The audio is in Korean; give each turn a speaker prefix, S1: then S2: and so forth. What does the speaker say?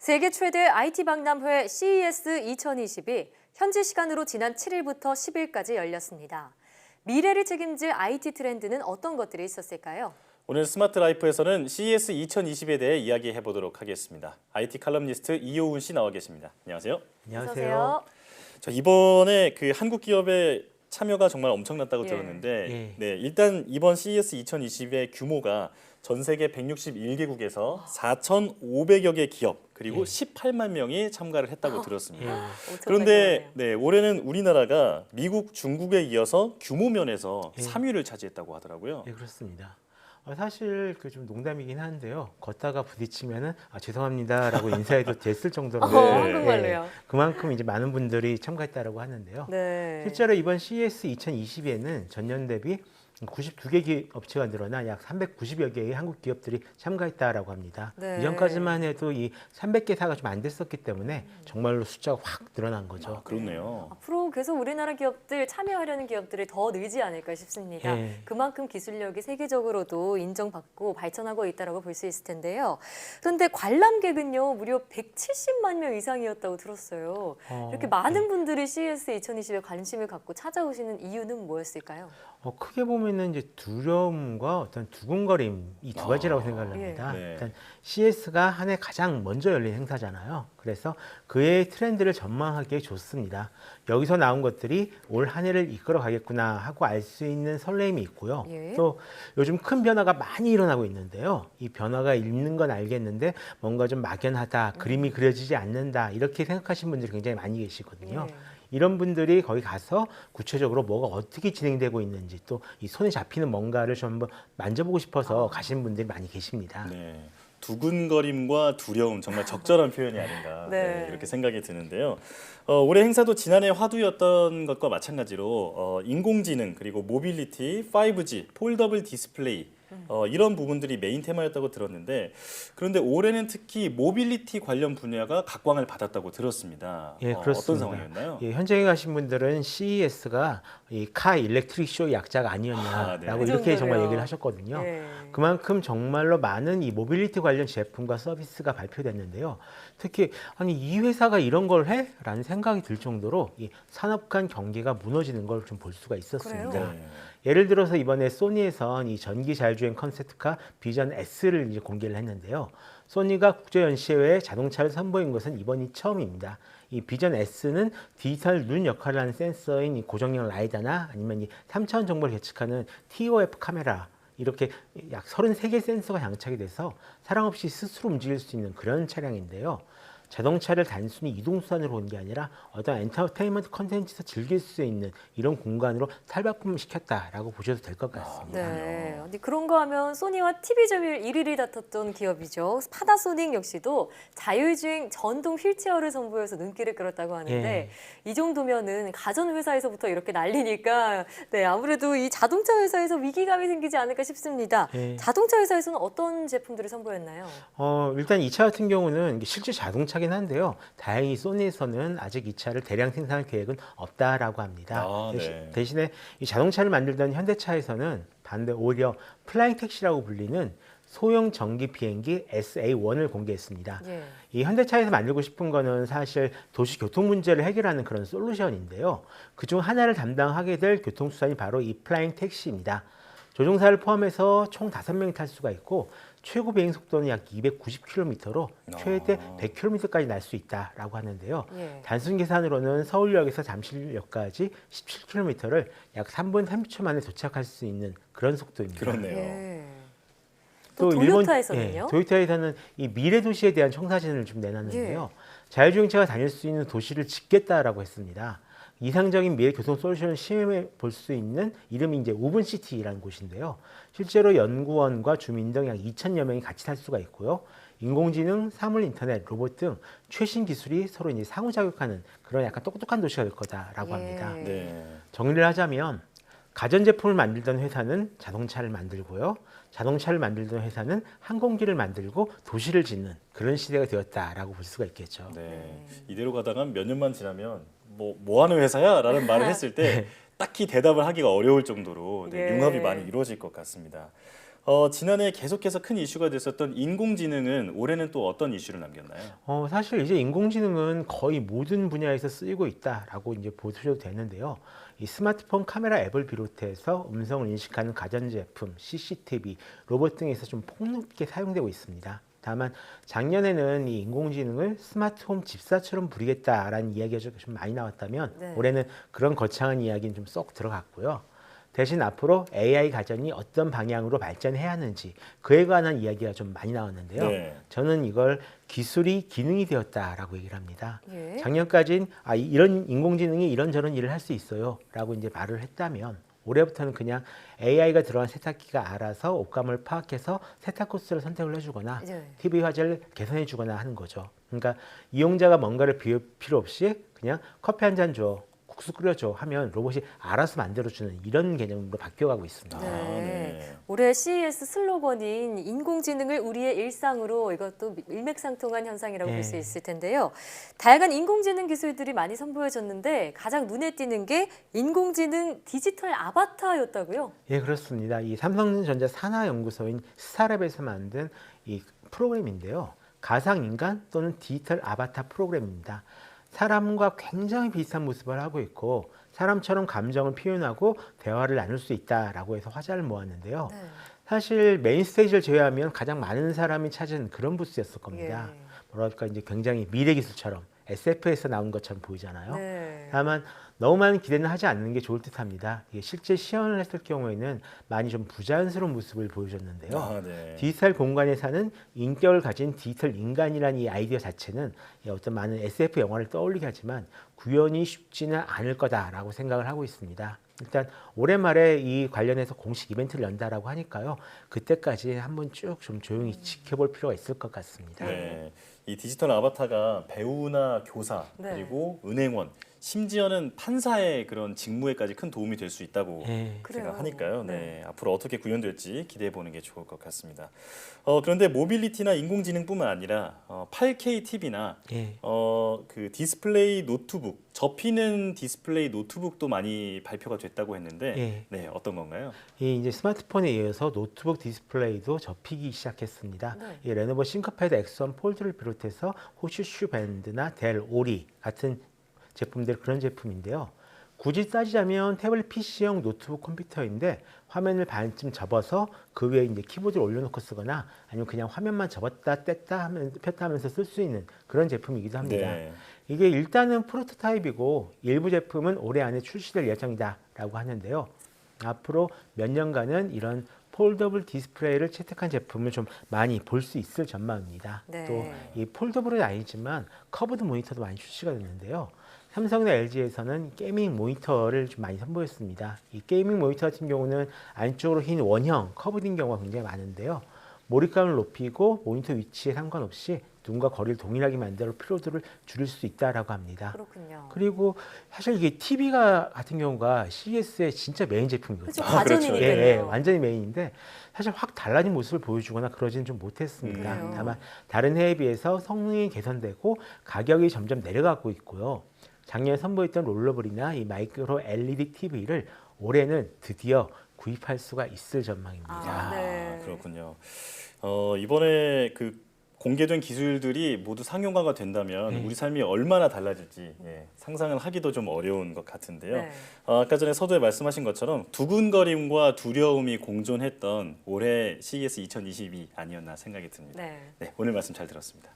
S1: 세계 최대 IT 박람회 CES 2020이 현지 시간으로 지난 7일부터 10일까지 열렸습니다. 미래를 책임질 IT 트렌드는 어떤 것들이 있었을까요?
S2: 오늘 스마트 라이프에서는 CES 2020에 대해 이야기해 보도록 하겠습니다. IT 칼럼니스트 이효훈 씨 나와 계십니다. 안녕하세요.
S1: 안녕하세요.
S2: 저 이번에 한국 기업의 참여가 정말 엄청났다고 들었는데, 네, 일단 이번 CES 2020의 규모가 전 세계 161개국에서 4,500여 개 기업 그리고 18만 명이 참가를 했다고 들었습니다. 그런데 네, 올해는 우리나라가 미국, 중국에 이어서 규모 면에서 3위를 차지했다고 하더라고요.
S3: 네, 그렇습니다. 사실 좀 농담이긴 한데요. 걷다가 부딪히면은 죄송합니다라고 인사해도 됐을 정도로
S1: 한국말로요.
S3: 그만큼 이제 많은 분들이 참가했다라고 하는데요.
S1: 네.
S3: 실제로 이번 CES 2020에는 전년 대비 92개 업체가 늘어나 약 390여 개의 한국 기업들이 참가했다라고 합니다.
S1: 네.
S3: 이전까지만 해도 이 300개 사가 좀 안 됐었기 때문에 정말로 숫자가 확 늘어난 거죠.
S2: 그렇네요.
S1: 앞으로 계속 우리나라 기업들 참여하려는 기업들이 더 늘지 않을까 싶습니다. 그만큼 기술력이 세계적으로도 인정받고 발전하고 있다고 볼 수 있을 텐데요. 그런데 관람객은요 무려 170만 명 이상이었다고 들었어요. 이렇게 많은 분들이 CES 2020에 관심을 갖고 찾아오시는 이유는 뭐였을까요?
S3: 크게 보면은 이제 두려움과 어떤 두근거림 이 두 가지라고 생각을 합니다. 일단 CES가 한 해 가장 먼저 열린 행사잖아요. 그래서 그의 트렌드를 전망하기에 좋습니다. 여기서 나온 것들이 올 한 해를 이끌어 가겠구나 하고 알 수 있는 설렘이 있고요. 또 요즘 큰 변화가 많이 일어나고 있는데요. 이 변화가 있는 건 알겠는데 뭔가 좀 막연하다, 그림이 그려지지 않는다 이렇게 생각하시는 분들이 굉장히 많이 계시거든요. 이런 분들이 거기 가서 구체적으로 뭐가 어떻게 진행되고 있는지 또 이 손에 잡히는 뭔가를 좀 한번 만져보고 싶어서 가시는 분들이 많이 계십니다.
S2: 네. 두근거림과 두려움 정말 적절한 표현이 아닌가 이렇게 생각이 드는데요. 올해 행사도 지난해 화두였던 것과 마찬가지로 인공지능 그리고 모빌리티, 5G, 폴더블 디스플레이 이런 부분들이 메인 테마였다고 들었는데 그런데 올해는 특히 모빌리티 관련 분야가 각광을 받았다고 들었습니다.
S3: 그렇습니다.
S2: 어떤 상황이었나요?
S3: 현장에 가신 분들은 CES가 이 카 일렉트릭 쇼 약자가 아니었냐라고 이렇게 정말 얘기를 하셨거든요. 그만큼 정말로 많은 이 모빌리티 관련 제품과 서비스가 발표됐는데요. 특히 아니 이 회사가 이런 걸 해? 라는 생각이 들 정도로 이 산업 간 경계가 무너지는 걸 좀 볼 수가 있었습니다. 예를 들어서 이번에 소니에선 이 전기 자율주행 컨셉트카 비전 S를 이제 공개를 했는데요. 소니가 국제 연시회에 자동차를 선보인 것은 이번이 처음입니다. 이 비전 S는 디지털 눈 역할을 하는 센서인 이 고정형 라이다나 아니면 이 3차원 정보를 계측하는 TOF 카메라 이렇게 약 33개 센서가 장착이 돼서 사람 없이 스스로 움직일 수 있는 그런 차량인데요. 자동차를 단순히 이동수단으로 본 게 아니라 어떤 엔터테인먼트 컨텐츠에서 즐길 수 있는 이런 공간으로 탈바꿈을 시켰다라고 보셔도 될 것 같습니다.
S1: 네. 근데 그런 거 하면 소니와 TV 점유율 1위를 다퉜던 기업이죠. 파나소닉 역시도 자율주행 전동 휠체어를 선보여서 눈길을 끌었다고 하는데 이 정도면은 가전 회사에서부터 이렇게 난리니까 아무래도 이 자동차 회사에서 위기감이 생기지 않을까 싶습니다. 자동차 회사에서는 어떤 제품들을 선보였나요?
S3: 일단 이 차 같은 경우는 실제 자동차긴 한데요. 다행히 소니에서는 아직 이 차를 대량 생산할 계획은 없다라고 합니다. 대신에 이 자동차를 만들던 현대차에서는 반대 오히려 플라잉 택시라고 불리는 소형 전기 비행기 SA-1을 공개했습니다. 이 현대차에서 만들고 싶은 거는 사실 도시 교통 문제를 해결하는 그런 솔루션인데요. 그중 하나를 담당하게 될 교통수단이 바로 이 플라잉 택시입니다. 조종사를 포함해서 총 5명이 탈 수가 있고 최고 비행 속도는 약 290km로 최대 100km까지 날 수 있다라고 하는데요. 단순 계산으로는 서울역에서 잠실역까지 17km를 약 3분 30초 만에 도착할 수 있는 그런 속도입니다.
S2: 그렇네요.
S1: 또 도요타에서는요?
S3: 도요타에서는 이 미래 도시에 대한 청사진을 좀 내놨는데요. 자율주행차가 다닐 수 있는 도시를 짓겠다라고 했습니다. 이상적인 미래 교통 솔루션을 시험해 볼 수 있는 이름이 이제 우븐시티라는 곳인데요. 실제로 연구원과 주민 등 약 2,000여 명이 같이 살 수가 있고요. 인공지능, 사물 인터넷, 로봇 등 최신 기술이 서로 이제 상호작용하는 그런 약간 똑똑한 도시가 될 거다라고 합니다. 정리를 하자면 가전제품을 만들던 회사는 자동차를 만들고요. 자동차를 만들던 회사는 항공기를 만들고 도시를 짓는 그런 시대가 되었다라고 볼 수가 있겠죠.
S2: 이대로 가다가 몇 년만 지나면 뭐 하는 회사야? 라는 말을 했을 때 딱히 대답을 하기가 어려울 정도로 융합이 많이 이루어질 것 같습니다. 지난해 계속해서 큰 이슈가 됐었던 인공지능은 올해는 또 어떤 이슈를 남겼나요?
S3: 사실 이제 인공지능은 거의 모든 분야에서 쓰이고 있다라고 이제 보셔도 되는데요. 이 스마트폰 카메라 앱을 비롯해서 음성을 인식하는 가전제품, CCTV, 로봇 등에서 좀 폭넓게 사용되고 있습니다. 다만 작년에는 이 인공지능을 스마트홈 집사처럼 부리겠다라는 이야기가 좀 많이 나왔다면
S1: 네.
S3: 올해는 그런 거창한 이야기는 좀 쏙 들어갔고요. 대신 앞으로 AI 가전이 어떤 방향으로 발전해야 하는지 그에 관한 이야기가 좀 많이 나왔는데요.
S2: 네.
S3: 저는 이걸 기술이 기능이 되었다라고 얘기를 합니다.
S1: 예.
S3: 작년까지는 이런 인공지능이 이런저런 일을 할 수 있어요 라고 이제 말을 했다면 올해부터는 그냥 AI가 들어간 세탁기가 알아서 옷감을 파악해서 세탁 코스를 선택을 해주거나
S1: 네.
S3: TV 화질을 개선해주거나 하는 거죠. 그러니까 이용자가 뭔가를 비울 필요 없이 그냥 커피 한 잔 줘, 국수 끓여줘 하면 로봇이 알아서 만들어주는 이런 개념으로 바뀌어가고 있습니다.
S1: 네.
S2: 네.
S1: 올해 CES 슬로건인 인공지능을 우리의 일상으로 이것도 일맥상통한 현상이라고 볼 수
S3: 네.
S1: 있을 텐데요. 다양한 인공지능 기술들이 많이 선보여졌는데 가장 눈에 띄는 게 인공지능 디지털 아바타였다고요?
S3: 예, 그렇습니다. 이 삼성전자 산하연구소인 스타랩에서 만든 이 프로그램인데요. 가상인간 또는 디지털 아바타 프로그램입니다. 사람과 굉장히 비슷한 모습을 하고 있고 사람처럼 감정을 표현하고 대화를 나눌 수 있다라고 해서 화제를 모았는데요.
S1: 네.
S3: 사실 메인 스테이지를 제외하면 가장 많은 사람이 찾은 그런 부스였을 겁니다.
S1: 예.
S3: 뭐랄까 이제 굉장히 미래 기술처럼 SF에서 나온 것처럼 보이잖아요.
S1: 네.
S3: 다만 너무 많은 기대는 하지 않는 게 좋을 듯합니다. 실제 시연을 했을 경우에는 많이 좀 부자연스러운 모습을 보여줬는데요.
S2: 네.
S3: 디지털 공간에 사는 인격을 가진 디지털 인간이라는 이 아이디어 자체는 어떤 많은 SF 영화를 떠올리게 하지만 구현이 쉽지는 않을 거다라고 생각을 하고 있습니다. 일단 올해 말에 이 관련해서 공식 이벤트를 연다라고 하니까요. 그때까지 한번 쭉 좀 조용히 지켜볼 필요가 있을 것 같습니다.
S2: 네. 이 디지털 아바타가 배우나 교사
S1: 네.
S2: 그리고 은행원 심지어는 판사의 그런 직무에까지 큰 도움이 될 수 있다고
S3: 네.
S1: 그래요.
S2: 생각하니까요. 네.
S1: 네.
S2: 앞으로 어떻게 구현될지 기대해 보는 게 좋을 것 같습니다. 그런데 모빌리티나 인공지능뿐만 아니라 8K TV나
S3: 예.
S2: 그 디스플레이 노트북 접히는 디스플레이 노트북도 많이 발표가 됐다고 했는데
S3: 예.
S2: 네, 어떤 건가요?
S3: 이 이제 스마트폰에 이어서 노트북 디스플레이도 접히기 시작했습니다.
S1: 네.
S3: 이 레노버 싱크패드 X1 폴드를 비롯해서 호슈슈 밴드나 델 오리 같은 제품들 그런 제품인데요. 굳이 따지자면 태블릿 PC형 노트북 컴퓨터인데 화면을 반쯤 접어서 그 위에 이제 키보드를 올려놓고 쓰거나 아니면 그냥 화면만 접었다 뗐다 하면 폈다 하면서 쓸 수 있는 그런 제품이기도 합니다.
S2: 네.
S3: 이게 일단은 프로토타입이고 일부 제품은 올해 안에 출시될 예정이다라고 하는데요. 앞으로 몇 년간은 이런 폴더블 디스플레이를 채택한 제품을 좀 많이 볼 수 있을 전망입니다.
S1: 네.
S3: 또 이 폴더블은 아니지만 커브드 모니터도 많이 출시가 됐는데요. 삼성이나 LG에서는 게이밍 모니터를 좀 많이 선보였습니다. 이 게이밍 모니터 같은 경우는 안쪽으로 흰 원형 커브드인 경우가 굉장히 많은데요. 몰입감을 높이고 모니터 위치에 상관없이 눈과 거리를 동일하게 만들어 피로도를 줄일 수 있다라고 합니다.
S1: 그렇군요.
S3: 그리고 사실 이게 TV가 같은 경우가 CES의 진짜 메인 제품이거든요.
S1: 그렇죠. 가전이니까요.
S3: 예, 완전히 메인인데 사실 확 달라진 모습을 보여주거나 그러지는 좀 못했습니다.
S1: 그래요.
S3: 다만 다른 해에 비해서 성능이 개선되고 가격이 점점 내려가고 있고요. 작년에 선보였던 롤러블이나 이 마이크로 LED TV를 올해는 드디어 구입할 수가 있을 전망입니다.
S1: 아, 네.
S2: 그렇군요. 이번에 그 공개된 기술들이 모두 상용화가 된다면
S3: 네.
S2: 우리 삶이 얼마나 달라질지 상상을 하기도 좀 어려운 것 같은데요.
S1: 네.
S2: 아까 전에 서두에 말씀하신 것처럼 두근거림과 두려움이 공존했던 올해 CES 2022 아니었나 생각이 듭니다.
S1: 네.
S2: 네, 오늘 말씀 잘 들었습니다.